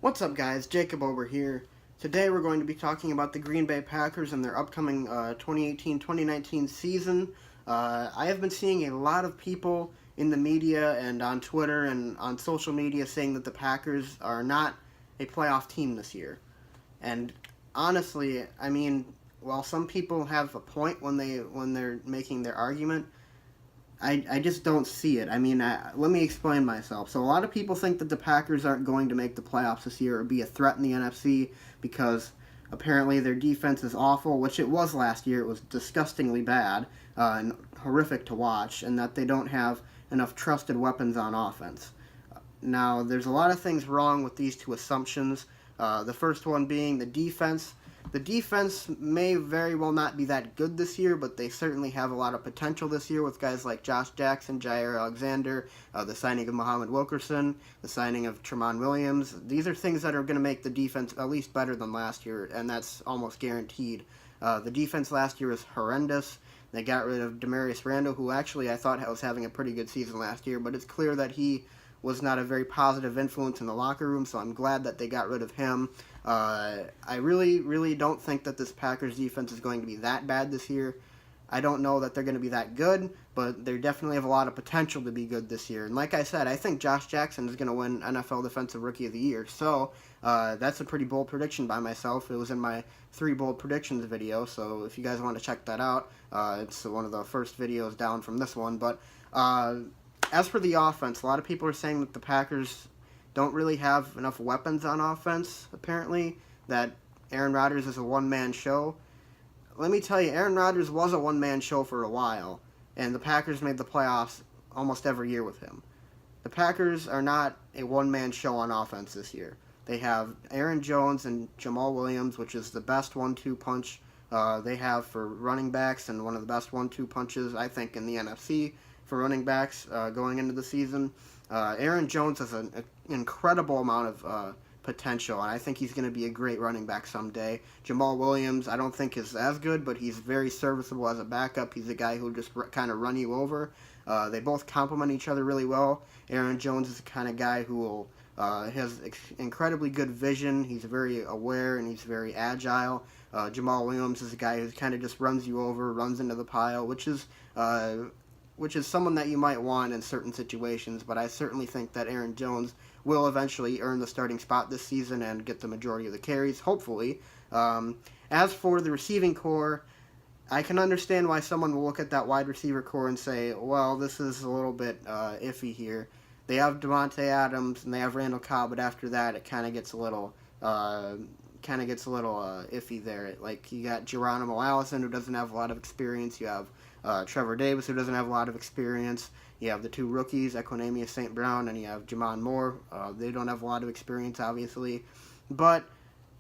What's up, guys? Jacob Ober here. Today we're going to be talking about the Green Bay Packers and their upcoming 2018-2019 season. I have been seeing a lot of people in the media and on Twitter and on social media saying that the Packers are not a playoff team this year. And honestly, while some people have a point when they're making their argument, I just don't see it. Let me explain myself. So a lot of people think that the Packers aren't going to make the playoffs this year or be a threat in the NFC because apparently their defense is awful, which it was last year. It was disgustingly bad and horrific to watch, and that they don't have enough trusted weapons on offense. Now, there's a lot of things wrong with these two assumptions. The first one being the defense. The defense may very well not be that good this year, but they certainly have a lot of potential this year with guys like Josh Jackson, Jair Alexander, the signing of Muhammad Wilkerson, the signing of Tramon Williams. These are things that are going to make the defense at least better than last year, and that's almost guaranteed. The defense last year was horrendous. They got rid of Demarius Randall, who actually I thought was having a pretty good season last year, but it's clear that he was not a very positive influence in the locker room, so I'm glad that they got rid of him. I really don't think that this Packers defense is going to be that bad this year. I don't know that they're going to be that good, but they definitely have a lot of potential to be good this year. And like I said, I think Josh Jackson is going to win NFL Defensive Rookie of the Year. So that's a pretty bold prediction by myself. It was in my 3 bold predictions video, so if you guys want to check that out, it's one of the first videos down from this one. But as for the offense, a lot of people are saying that the Packers don't really have enough weapons on offense, apparently, that Aaron Rodgers is a one-man show. Let me tell you, Aaron Rodgers was a one-man show for a while, and the Packers made the playoffs almost every year with him. The Packers are not a one-man show on offense this year. They have Aaron Jones and Jamal Williams, which is the best 1-2 punch they have for running backs, and one of the best 1-2 punches, I think, in the NFC for running backs going into the season. Aaron Jones has an incredible amount of potential, and I think he's going to be a great running back someday. Jamal Williams, I don't think is as good, but he's very serviceable as a backup. He's a guy who'll just kind of run you over. They both complement each other really well. Aaron Jones is the kind of guy who will has incredibly good vision. He's very aware and he's very agile. Jamal Williams is a guy who kind of just runs you over, runs into the pile, which is someone that you might want in certain situations, but I certainly think that Aaron Jones will eventually earn the starting spot this season and get the majority of the carries, hopefully. As for the receiving core, I can understand why someone will look at that wide receiver core and say, well, this is a little bit iffy here. They have Devontae Adams and they have Randall Cobb, but after that it kind of gets a little iffy there. Like, you got Geronimo Allison, who doesn't have a lot of experience. You have Trevor Davis, who doesn't have a lot of experience. You have the 2 rookies, Equanimeous St. Brown, and you have Jamon Moore. They don't have a lot of experience, obviously. But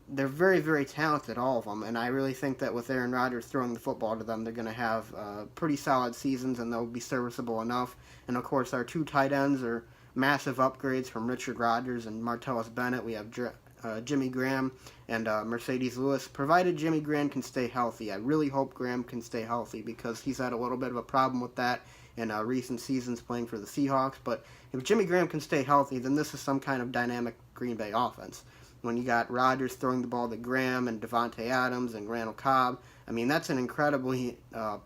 they're very, very talented, all of them. And I really think that with Aaron Rodgers throwing the football to them, they're going to have pretty solid seasons, and they'll be serviceable enough. And, of course, our 2 tight ends are massive upgrades from Richard Rodgers and Martellus Bennett. We have Jimmy Graham and Mercedes Lewis, provided Jimmy Graham can stay healthy. I really hope Graham can stay healthy because he's had a little bit of a problem with that in recent seasons playing for the Seahawks. But if Jimmy Graham can stay healthy, then this is some kind of dynamic Green Bay offense. When you got Rodgers throwing the ball to Graham and Devontae Adams and Randall Cobb, that's an incredibly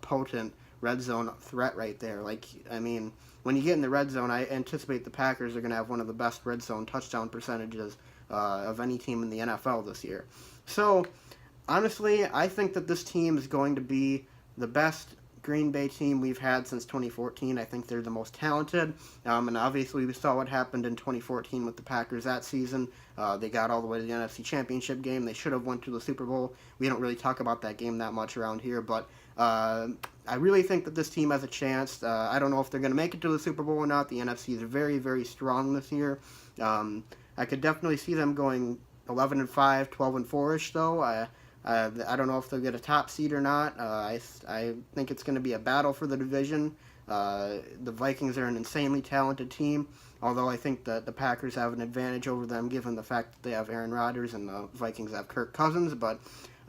potent red zone threat right there. When you get in the red zone, I anticipate the Packers are going to have one of the best red zone touchdown percentages of any team in the NFL this year. So, honestly, I think that this team is going to be the best Green Bay team we've had since 2014. I think they're the most talented, and obviously we saw what happened in 2014 with the Packers that season. They got all the way to the NFC Championship game. They should have went to the Super Bowl. We don't really talk about that game that much around here, but I really think that this team has a chance. I don't know if they're going to make it to the Super Bowl or not. The NFC is very, very strong this year. I could definitely see them going 11-5, 12-4-ish, though. I don't know if they'll get a top seed or not. I think it's going to be a battle for the division. The Vikings are an insanely talented team, although I think that the Packers have an advantage over them given the fact that they have Aaron Rodgers and the Vikings have Kirk Cousins. But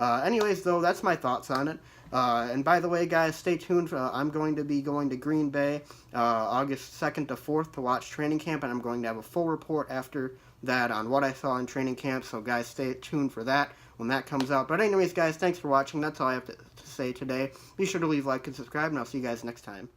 anyways, though, that's my thoughts on it. And by the way, guys, stay tuned. I'm going to be going to Green Bay August 2nd to 4th to watch training camp, and I'm going to have a full report after that on what I saw in training camp, so guys, stay tuned for that when that comes out. But anyways, guys, thanks for watching. That's all I have to say today. Be sure to leave a like and subscribe, and I'll see you guys next time.